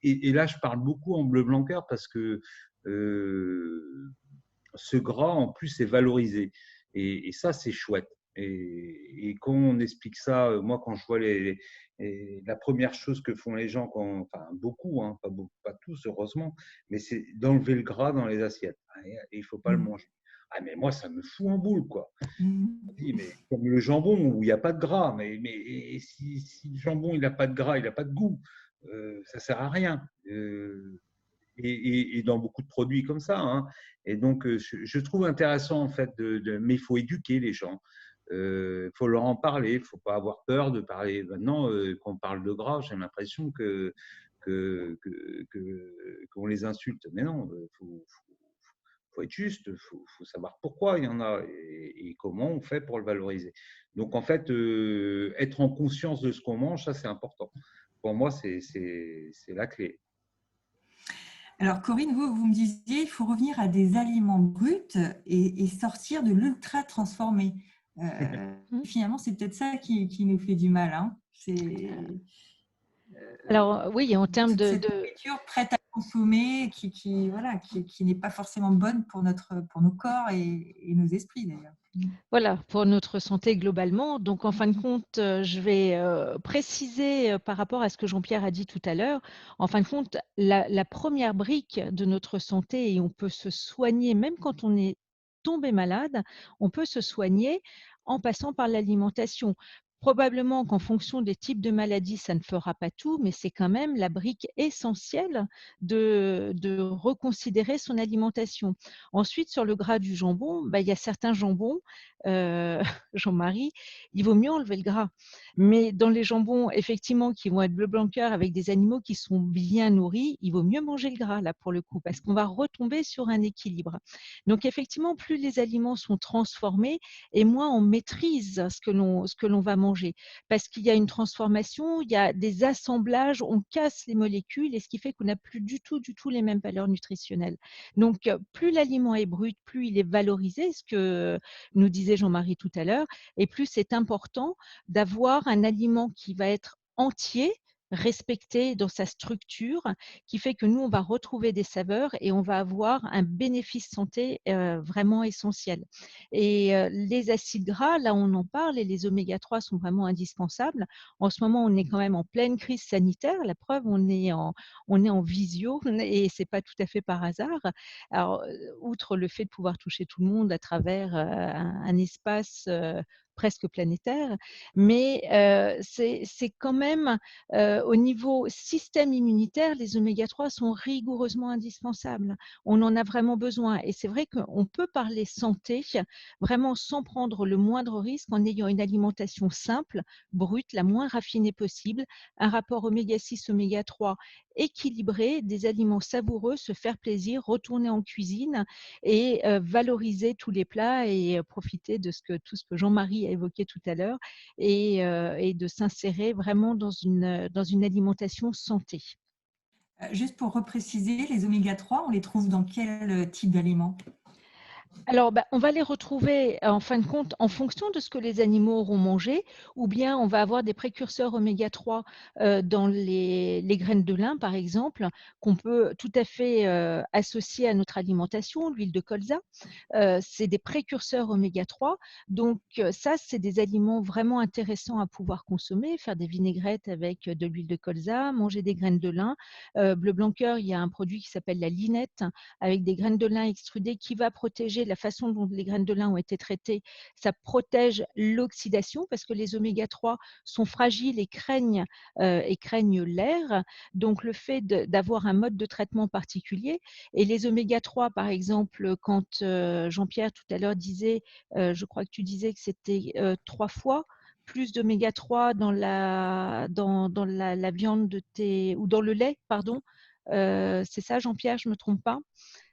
Et là, je parle beaucoup en bleu blanc cœur parce que ce gras, en plus, est valorisé. Et ça, c'est chouette. Et quand on explique ça, moi, quand je vois la première chose que font les gens, enfin beaucoup, hein, pas tous, heureusement, mais c'est d'enlever le gras dans les assiettes. Et il ne faut pas le manger. Ah, mais moi, ça me fout en boule, quoi. Mais comme le jambon, où il n'y a pas de gras, mais si le jambon, il n'a pas de gras, il n'a pas de goût, ça ne sert à rien. Et dans beaucoup de produits comme ça. Hein. Et donc, je trouve intéressant, en fait, mais il faut éduquer les gens. Il faut leur en parler. Il ne faut pas avoir peur de parler. Maintenant, quand on parle de gras, j'ai l'impression qu'on les insulte. Mais non, il faut être juste. Il faut savoir pourquoi il y en a et comment on fait pour le valoriser. Donc, en fait, être en conscience de ce qu'on mange, ça, c'est important. Pour moi, c'est la clé. Alors, Corinne, vous me disiez qu'il faut revenir à des aliments bruts et sortir de l'ultra transformé. Finalement, c'est peut-être ça qui nous fait du mal. Hein. Alors, oui, en termes de nourriture prête à consommer, voilà, qui n'est pas forcément bonne pour nos corps et nos esprits d'ailleurs. Voilà, pour notre santé globalement. Donc, en fin de compte, je vais préciser par rapport à ce que Jean-Pierre a dit tout à l'heure. En fin de compte, la première brique de notre santé, et on peut se soigner, même quand on est tombé malade, on peut se soigner en passant par l'alimentation. Probablement qu'en fonction des types de maladies, ça ne fera pas tout, mais c'est quand même la brique essentielle de reconsidérer son alimentation. Ensuite, sur le gras du jambon, bah, il y a certains jambons Jean-Marie, il vaut mieux enlever le gras. Mais dans les jambons, effectivement, qui vont être bleu blanc cœur avec des animaux qui sont bien nourris, il vaut mieux manger le gras, là, pour le coup, parce qu'on va retomber sur un équilibre. Donc, effectivement, plus les aliments sont transformés et moins on maîtrise ce que l'on va manger. Parce qu'il y a une transformation, il y a des assemblages, on casse les molécules et ce qui fait qu'on n'a plus du tout les mêmes valeurs nutritionnelles. Donc, plus l'aliment est brut, plus il est valorisé, ce que nous disait Jean-Marie tout à l'heure, et plus c'est important d'avoir un aliment qui va être entier, respecté dans sa structure, qui fait que nous, on va retrouver des saveurs et on va avoir un bénéfice santé vraiment essentiel. Et les acides gras, là, on en parle et les oméga 3 sont vraiment indispensables. En ce moment, on est quand même en pleine crise sanitaire. La preuve, on est en visio et c'est pas tout à fait par hasard. Alors, outre le fait de pouvoir toucher tout le monde à travers un espace presque planétaire, mais c'est quand même au niveau système immunitaire, les oméga 3 sont rigoureusement indispensables. On en a vraiment besoin et c'est vrai qu'on peut parler santé vraiment sans prendre le moindre risque en ayant une alimentation simple, brute, la moins raffinée possible, un rapport oméga 6, oméga 3 équilibré, des aliments savoureux, se faire plaisir, retourner en cuisine et valoriser tous les plats et profiter de tout ce que Jean-Marie a évoqué tout à l'heure et de s'insérer vraiment dans une alimentation santé. Juste pour repréciser, les oméga 3, on les trouve dans quel type d'aliments? Alors, on va les retrouver en fin de compte en fonction de ce que les animaux auront mangé, ou bien on va avoir des précurseurs oméga 3 dans les graines de lin, par exemple, qu'on peut tout à fait associer à notre alimentation, l'huile de colza. C'est des précurseurs oméga 3. Donc, ça, c'est des aliments vraiment intéressants à pouvoir consommer, faire des vinaigrettes avec de l'huile de colza, manger des graines de lin. Bleu blanc cœur, il y a un produit qui s'appelle la linette, avec des graines de lin extrudées qui va protéger la façon dont les graines de lin ont été traitées. Ça protège l'oxydation parce que les oméga 3 sont fragiles et craignent l'air. Donc, le fait d'avoir un mode de traitement particulier et les oméga 3, par exemple, quand Jean-Pierre tout à l'heure disait, je crois que tu disais que c'était 3 fois plus d'oméga 3 dans la viande de tes ou dans le lait, pardon. C'est ça, Jean-Pierre, je ne me trompe pas?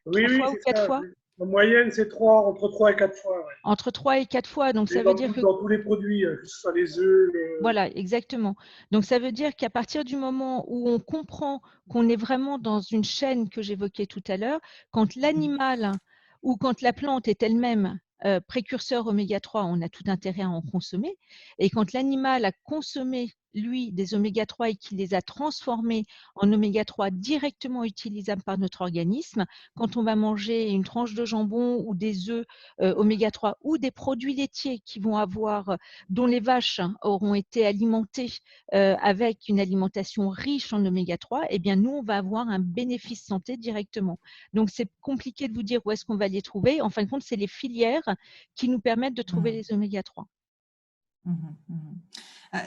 Oui, 3 oui, fois ou c'est 4 ça. fois? En moyenne, c'est 3, entre 3 et 4 fois. Ouais. Entre 3 et 4 fois. Donc, Et ça veut dire que dans tous les produits, que ce soit les œufs. voilà, exactement. Donc, ça veut dire qu'à partir du moment où on comprend qu'on est vraiment dans une chaîne que j'évoquais tout à l'heure, quand l'animal ou quand la plante est elle-même précurseur oméga 3, on a tout intérêt à en consommer. Et quand l'animal a consommé, lui, des oméga 3 et qu'il les a transformés en oméga 3 directement utilisables par notre organisme, quand on va manger une tranche de jambon ou des œufs oméga 3 ou des produits laitiers qui vont avoir dont les vaches auront été alimentées avec une alimentation riche en oméga 3, eh bien, nous, on va avoir un bénéfice santé directement. Donc, c'est compliqué de vous dire où est-ce qu'on va les trouver. En fin de compte, c'est les filières qui nous permettent de trouver les oméga 3.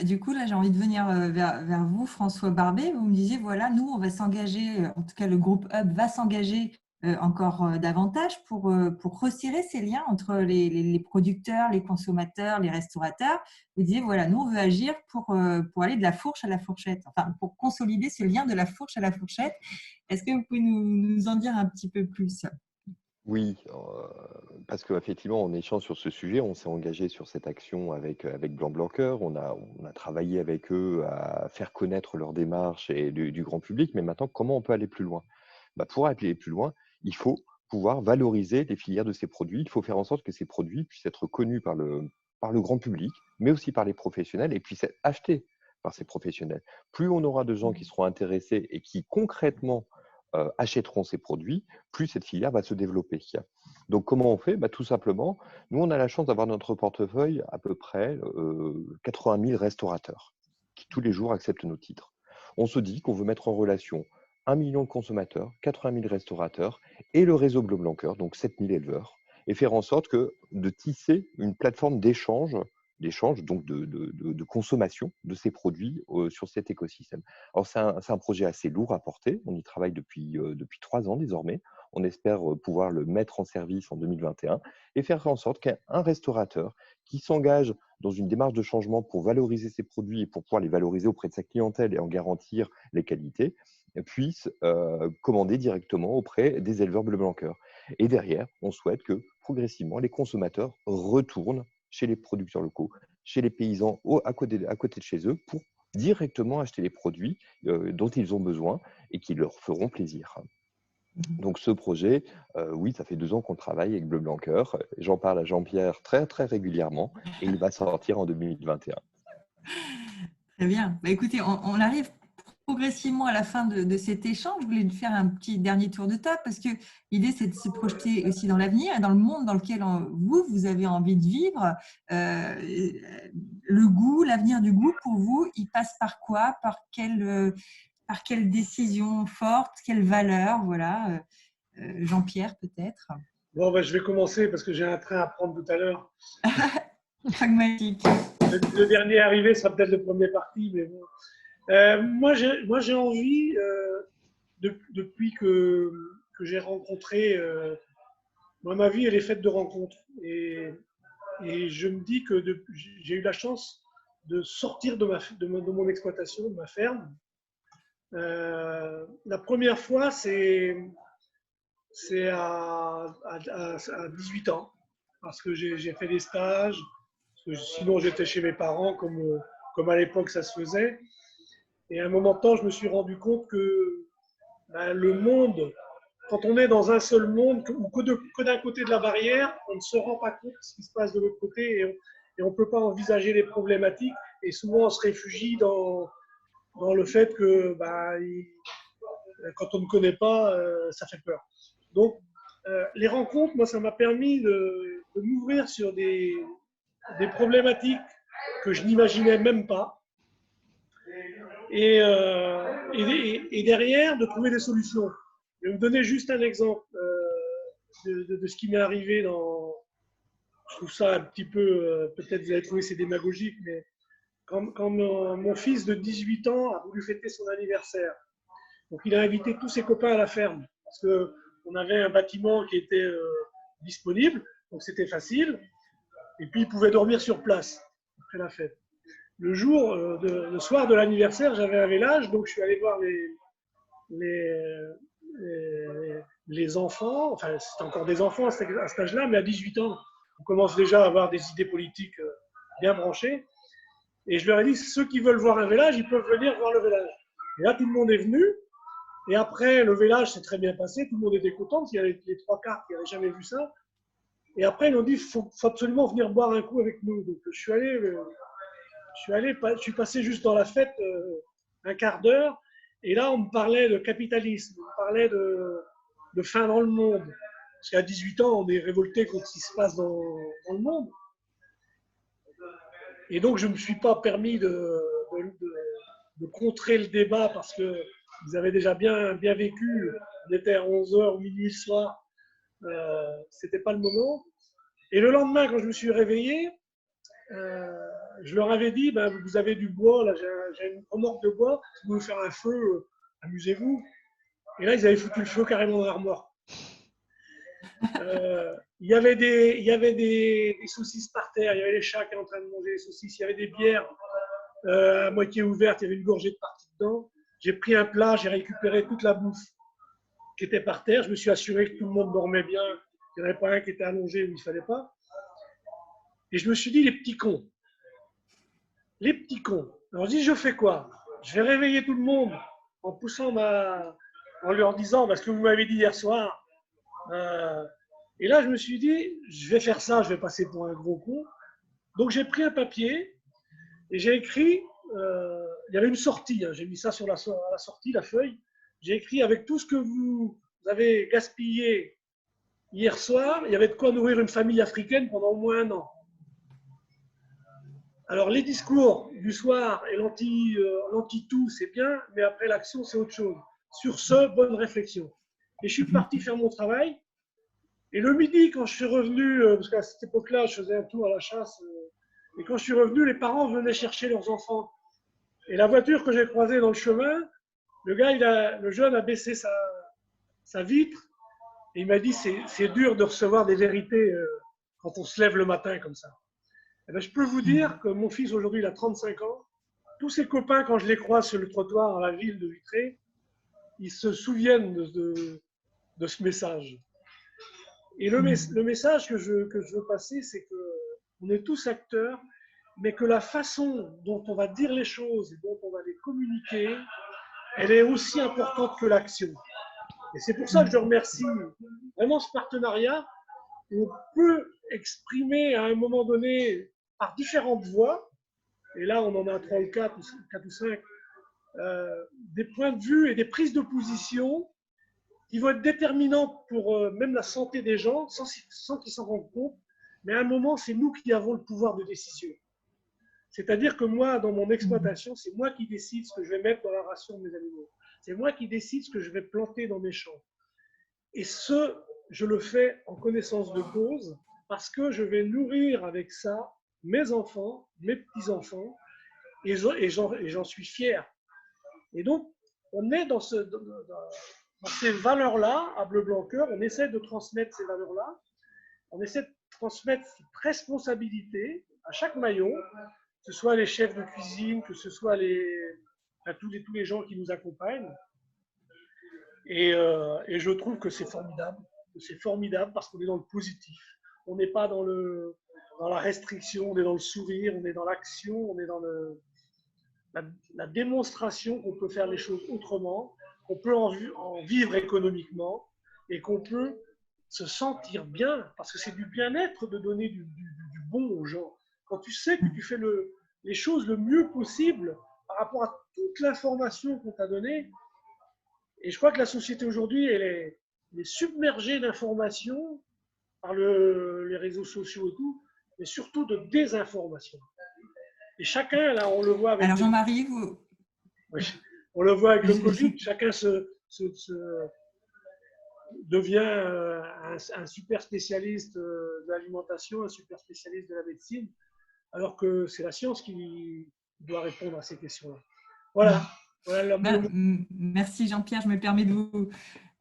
Du coup, là, j'ai envie de venir vers vous, François Barbet. Vous me disiez, voilà, nous, on va s'engager, en tout cas, le groupe Hub va s'engager encore davantage pour resserrer ces liens entre les producteurs, les consommateurs, les restaurateurs. Vous disiez, voilà, nous, on veut agir pour aller de la fourche à la fourchette, enfin, pour consolider ce lien de la fourche à la fourchette. Est-ce que vous pouvez nous en dire un petit peu plus? Oui, parce qu'effectivement, en échange sur ce sujet, on s'est engagé sur cette action avec Blanc Blanc Cœur. On a travaillé avec eux à faire connaître leur démarche et du grand public. Mais maintenant, comment on peut aller plus loin? Pour aller plus loin, il faut pouvoir valoriser les filières de ces produits. Il faut faire en sorte que ces produits puissent être connus par le grand public, mais aussi par les professionnels et puissent être achetés par ces professionnels. Plus on aura de gens qui seront intéressés et qui concrètement achèteront ces produits, plus cette filière va se développer. Donc, comment on fait? Tout simplement, nous, on a la chance d'avoir dans notre portefeuille à peu près 80 000 restaurateurs qui, tous les jours, acceptent nos titres. On se dit qu'on veut mettre en relation 1 million de consommateurs, 80 000 restaurateurs et le réseau Bleu Blanc Cœur, donc 7 000 éleveurs, et faire en sorte de tisser une plateforme d'échange, donc de consommation de ces produits sur cet écosystème. Alors, c'est un projet assez lourd à porter. On y travaille depuis 3 ans désormais. On espère pouvoir le mettre en service en 2021 et faire en sorte qu'un restaurateur qui s'engage dans une démarche de changement pour valoriser ses produits et pour pouvoir les valoriser auprès de sa clientèle et en garantir les qualités, puisse commander directement auprès des éleveurs Bleu Blanc Cœur. Et derrière, on souhaite que progressivement, les consommateurs retournent chez les producteurs locaux, chez les paysans à côté de chez eux pour directement acheter les produits dont ils ont besoin et qui leur feront plaisir. Donc ce projet, oui, ça fait 2 ans qu'on travaille avec Bleu Blanc Cœur. J'en parle à Jean-Pierre très, très régulièrement et il va sortir en 2021. Très bien. Écoutez, on arrive progressivement à la fin de cet échange. Je voulais faire un petit dernier tour de table parce que l'idée, c'est de se projeter aussi dans l'avenir et dans le monde dans lequel vous avez envie de vivre. Le goût, l'avenir du goût, pour vous, il passe par quoi? Par quelle décision forte? Quelle valeur? Voilà. Jean-Pierre, peut-être. Bon, je vais commencer parce que j'ai un train à prendre tout à l'heure. Pragmatique. Le dernier arrivé sera peut-être le premier parti, mais bon. Moi, j'ai envie, depuis que j'ai rencontré, moi, ma vie, elle est faite de rencontres. Et je me dis que j'ai eu la chance de sortir de mon exploitation, de ma ferme. La première fois, c'est à 18 ans, parce que j'ai fait des stages, parce que sinon j'étais chez mes parents, comme à l'époque ça se faisait. Et à un moment de temps, je me suis rendu compte que le monde, quand on est dans un seul monde, ou que d'un côté de la barrière, on ne se rend pas compte de ce qui se passe de l'autre côté et on ne peut pas envisager les problématiques. Et souvent, on se réfugie dans le fait que quand on ne connaît pas, ça fait peur. Donc, les rencontres, moi, ça m'a permis de m'ouvrir sur des problématiques que je n'imaginais même pas. Et derrière, de trouver des solutions. Je vais vous donner juste un exemple de ce qui m'est arrivé je trouve ça un petit peu, peut-être vous allez trouver c'est démagogique, mais quand mon fils de 18 ans a voulu fêter son anniversaire, donc il a invité tous ses copains à la ferme, parce qu'on avait un bâtiment qui était disponible, donc c'était facile, et puis il pouvait dormir sur place après la fête. Le soir de l'anniversaire, j'avais un village, donc je suis allé voir les enfants, enfin c'était encore des enfants à cet âge-là, mais à 18 ans, on commence déjà à avoir des idées politiques bien branchées. Et je leur ai dit, ceux qui veulent voir un village, ils peuvent venir voir le village. Et là, tout le monde est venu. Et après, le village s'est très bien passé, tout le monde était content, parce qu'il y avait les 3 quarts qui n'avaient jamais vu ça. Et après, ils ont dit, il faut absolument venir boire un coup avec nous. Donc je suis passé juste dans la fête un quart d'heure, et là, on me parlait de capitalisme, on me parlait de fin dans le monde. Parce qu'à 18 ans, on est révolté contre ce qui se passe dans le monde. Et donc, je ne me suis pas permis de contrer le débat parce que vous avez déjà bien vécu. On était à 11h, minuit le soir. C'était pas le moment. Et le lendemain, quand je me suis réveillé, je leur avais dit, vous avez du bois, là j'ai une remorque de bois, si vous voulez faire un feu, amusez-vous. Et là, ils avaient foutu le feu carrément dans la remorque. Il y avait des saucisses par terre, il y avait les chats qui étaient en train de manger les saucisses, il y avait des bières à moitié ouvertes, il y avait une gorgée de partie dedans. J'ai pris un plat, j'ai récupéré toute la bouffe qui était par terre, je me suis assuré que tout le monde dormait bien, qu'il n'y en avait pas un qui était allongé où il ne fallait pas. Et je me suis dit, les petits cons. Les petits cons. Alors je dis, je fais quoi? Je vais réveiller tout le monde en en leur disant, ce que vous m'avez dit hier soir. Et là, je me suis dit, je vais faire ça, je vais passer pour un gros con. Donc j'ai pris un papier et j'ai écrit, il y avait une sortie, j'ai mis ça sur la sortie, la feuille. j'ai écrit avec tout ce que vous avez gaspillé hier soir, il y avait de quoi nourrir une famille africaine pendant au moins un an. Alors, les discours du soir et l'anti-tout, c'est bien, mais après l'action, c'est autre chose. Sur ce, bonne réflexion. Et je suis parti faire mon travail. Et le midi, quand je suis revenu, parce qu'à cette époque-là, je faisais un tour à la chasse, et quand je suis revenu, les parents venaient chercher leurs enfants. Et la voiture que j'ai croisée dans le chemin, le jeune a baissé sa vitre, et il m'a dit, c'est dur de recevoir des vérités quand on se lève le matin comme ça. Eh bien, je peux vous dire que mon fils, aujourd'hui, il a 35 ans. Tous ses copains, quand je les croise sur le trottoir à la ville de Vitré, ils se souviennent de ce message. Et le message que je veux passer, c'est qu'on est tous acteurs, mais que la façon dont on va dire les choses et dont on va les communiquer, elle est aussi importante que l'action. Et c'est pour ça que je remercie vraiment ce partenariat. On peut exprimer à un moment donné par différentes voies, et là on en a 3 ou 4 ou 5, des points de vue et des prises de position qui vont être déterminantes pour même la santé des gens sans qu'ils s'en rendent compte, mais à un moment c'est nous qui avons le pouvoir de décision. C'est-à-dire que moi, dans mon exploitation, c'est moi qui décide ce que je vais mettre dans la ration de mes animaux. C'est moi qui décide ce que je vais planter dans mes champs. Et je le fais en connaissance de cause parce que je vais nourrir avec ça mes enfants, mes petits-enfants, et j'en suis fier. Et donc, on est dans ces valeurs-là, à Bleu Blanc Cœur, on essaie de transmettre ces valeurs-là, on essaie de transmettre cette responsabilité à chaque maillon, que ce soit les chefs de cuisine, que ce soit tous les gens qui nous accompagnent. Et je trouve que c'est formidable. C'est formidable parce qu'on est dans le positif. On n'est pas dans la restriction, on est dans le sourire, on est dans l'action, on est dans la démonstration qu'on peut faire les choses autrement, qu'on peut en vivre économiquement et qu'on peut se sentir bien, parce que c'est du bien-être de donner du bon aux gens. Quand tu sais que tu fais les choses le mieux possible par rapport à toute l'information qu'on t'a donnée, et je crois que la société aujourd'hui, elle est submergée d'informations par les réseaux sociaux et tout, mais surtout de désinformation. Et chacun, là, on le voit avec… Alors Jean-Marie, vous… Oui, on le voit avec le Covid, chacun devient un super spécialiste de l'alimentation, un super spécialiste de la médecine, alors que c'est la science qui doit répondre à ces questions-là. Voilà. Merci Jean-Pierre, je me permets de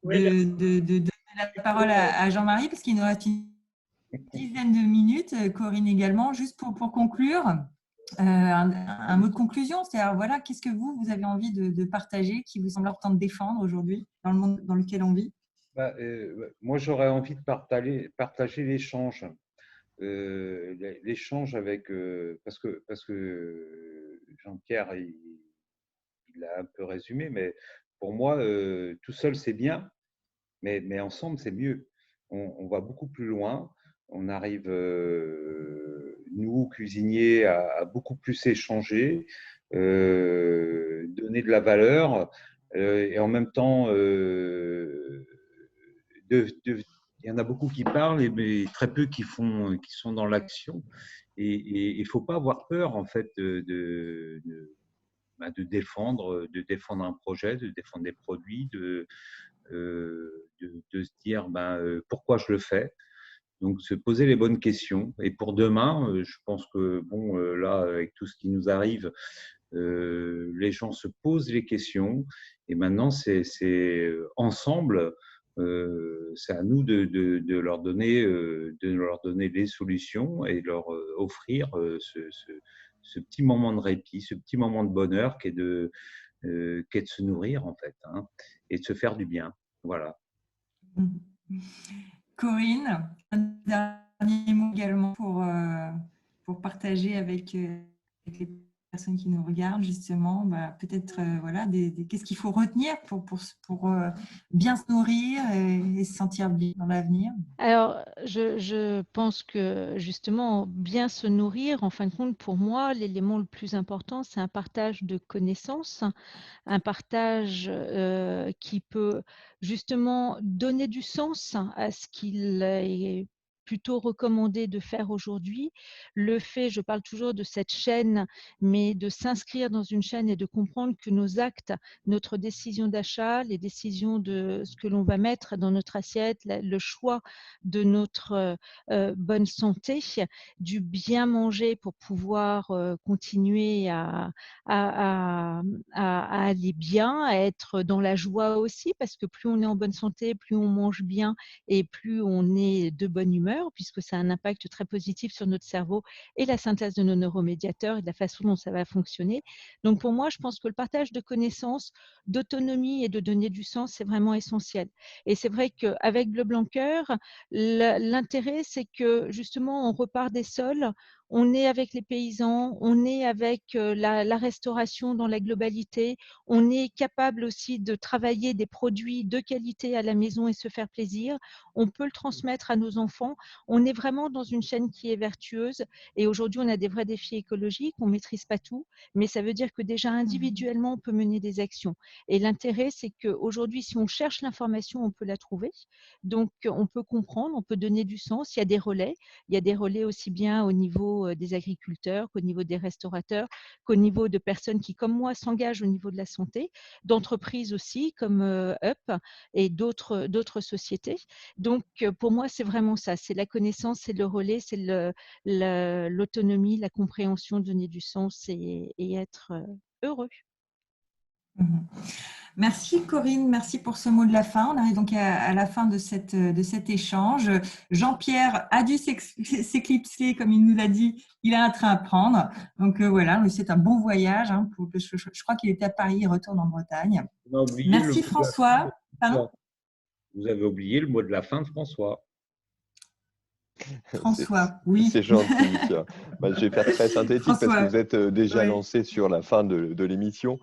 donner la parole à Jean-Marie parce qu'il nous reste une dizaine de minutes, Corinne également, juste pour conclure, un mot de conclusion, c'est-à-dire voilà, qu'est-ce que vous avez envie de partager, qui vous semble important de défendre aujourd'hui dans le monde dans lequel on vit? Moi, j'aurais envie de partager l'échange. L'échange avec… parce que Jean-Pierre, il a un peu résumé, mais pour moi, tout seul, c'est bien, mais ensemble, c'est mieux. On va beaucoup plus loin. On arrive, nous, cuisiniers, à beaucoup plus échanger, donner de la valeur, et en même temps, il y en a beaucoup qui parlent, mais très peu qui sont dans l'action. Et il ne faut pas avoir peur, en fait, de défendre un projet, de défendre des produits, de se dire pourquoi je le fais. Donc, se poser les bonnes questions. Et pour demain, je pense que, là, avec tout ce qui nous arrive, les gens se posent les questions. Et maintenant, c'est ensemble, c'est à nous de leur donner les solutions et leur offrir ce petit moment de répit, ce petit moment de bonheur qu'est de se nourrir, en fait, hein, et de se faire du bien. Voilà. Corinne, un dernier mot également pour partager avec les personnes qui nous regardent, justement, peut-être voilà, qu'est-ce qu'il faut retenir pour bien se nourrir et se sentir bien dans l'avenir? Alors, je pense que justement, bien se nourrir, en fin de compte, pour moi, l'élément le plus important, c'est un partage de connaissances, un partage qui peut justement donner du sens à ce qu'il est plutôt recommandé de faire aujourd'hui. Le fait, je parle toujours de cette chaîne, mais de s'inscrire dans une chaîne et de comprendre que nos actes, notre décision d'achat, les décisions de ce que l'on va mettre dans notre assiette, le choix de notre bonne santé, du bien manger pour pouvoir continuer à aller bien, à être dans la joie aussi, parce que plus on est en bonne santé, plus on mange bien et plus on est de bonne humeur, puisque ça a un impact très positif sur notre cerveau et la synthèse de nos neuromédiateurs et de la façon dont ça va fonctionner. Donc pour moi, je pense que le partage de connaissances, d'autonomie et de donner du sens, c'est vraiment essentiel. Et c'est vrai qu'avec Bleu Blanc Cœur, l'intérêt, c'est que justement, on repart des sols, on est avec les paysans, on est avec la restauration dans la globalité, on est capable aussi de travailler des produits de qualité à la maison et se faire plaisir, on peut le transmettre à nos enfants, on est vraiment dans une chaîne qui est vertueuse et aujourd'hui on a des vrais défis écologiques, on ne maîtrise pas tout, mais ça veut dire que déjà individuellement on peut mener des actions. Et l'intérêt, c'est qu'aujourd'hui, si on cherche l'information, on peut la trouver, donc on peut comprendre, on peut donner du sens, il y a des relais. Il y a des relais aussi bien au niveau des agriculteurs qu'au niveau des restaurateurs, qu'au niveau de personnes qui, comme moi, s'engagent au niveau de la santé, d'entreprises aussi comme UP et d'autres sociétés. Donc, pour moi, c'est vraiment ça. C'est la connaissance, c'est le relais, c'est l'autonomie, la compréhension, donner du sens et être heureux. Merci Corinne, merci pour ce mot de la fin. On arrive donc à la fin de cet échange. Jean-Pierre a dû s'éclipser, comme il nous l'a dit, il a un train à prendre. Donc voilà, c'est un bon voyage. Je crois qu'il était à Paris, il retourne en Bretagne. Merci François. Vous avez oublié le mot de la fin de François. François, oui. C'est gentil. Je vais faire très synthétique François, parce que vous êtes déjà lancé sur la fin de l'émission.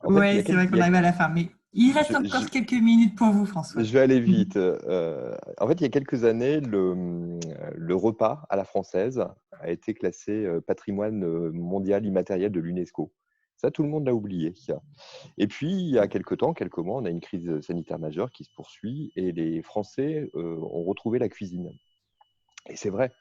Oui, c'est vrai qu'on arrive à la fin, mais il reste encore quelques minutes pour vous, François. Je vais aller vite. En fait, il y a quelques années, le repas à la française a été classé patrimoine mondial immatériel de l'UNESCO. Ça, tout le monde l'a oublié. Et puis, il y a quelques mois, on a une crise sanitaire majeure qui se poursuit et les Français ont retrouvé la cuisine. Et c'est vrai.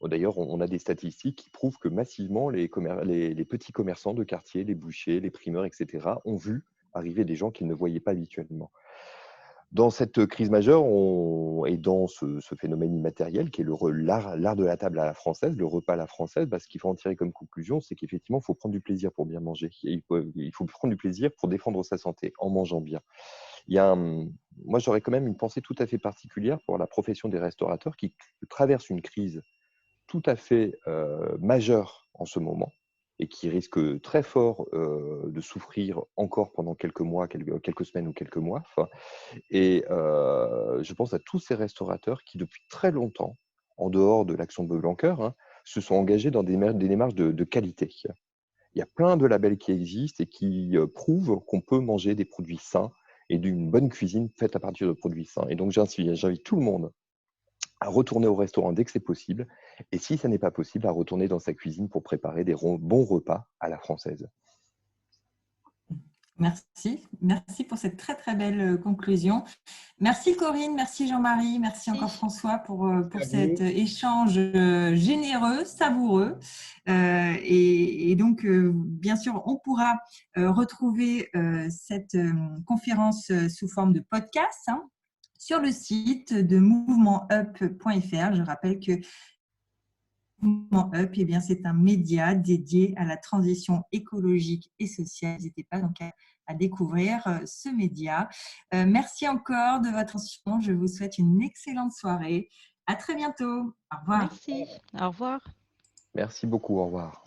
D'ailleurs, on a des statistiques qui prouvent que massivement, les petits commerçants de quartier, les bouchers, les primeurs, etc., ont vu arriver des gens qu'ils ne voyaient pas habituellement. Dans cette crise majeure et dans ce phénomène immatériel qui est l'art de la table à la française, le repas à la française, ce qu'il faut en tirer comme conclusion, c'est qu'effectivement, il faut prendre du plaisir pour bien manger. Il faut prendre du plaisir pour défendre sa santé en mangeant bien. Moi, j'aurais quand même une pensée tout à fait particulière pour la profession des restaurateurs qui traverse une crise tout à fait majeure en ce moment et qui risque très fort de souffrir encore pendant quelques mois, quelques semaines ou quelques mois. Et je pense à tous ces restaurateurs qui, depuis très longtemps, en dehors de l'action de Bleu Blanc Cœur, se sont engagés dans des démarches de qualité. Il y a plein de labels qui existent et qui prouvent qu'on peut manger des produits sains et d'une bonne cuisine faite à partir de produits sains. Et donc, j'invite tout le monde à retourner au restaurant dès que c'est possible. Et si ça n'est pas possible, à retourner dans sa cuisine pour préparer des bons repas à la française. Merci pour cette très très belle conclusion. Merci Corinne, merci Jean-Marie, merci encore François pour cet échange généreux, savoureux. Et donc, bien sûr, on pourra retrouver cette conférence sous forme de podcast sur le site de mouvementup.fr. Je rappelle que Mouvement Up, c'est un média dédié à la transition écologique et sociale. N'hésitez pas donc à découvrir ce média. Merci encore de votre attention. Je vous souhaite une excellente soirée. À très bientôt. Au revoir. Merci. Au revoir. Merci beaucoup. Au revoir.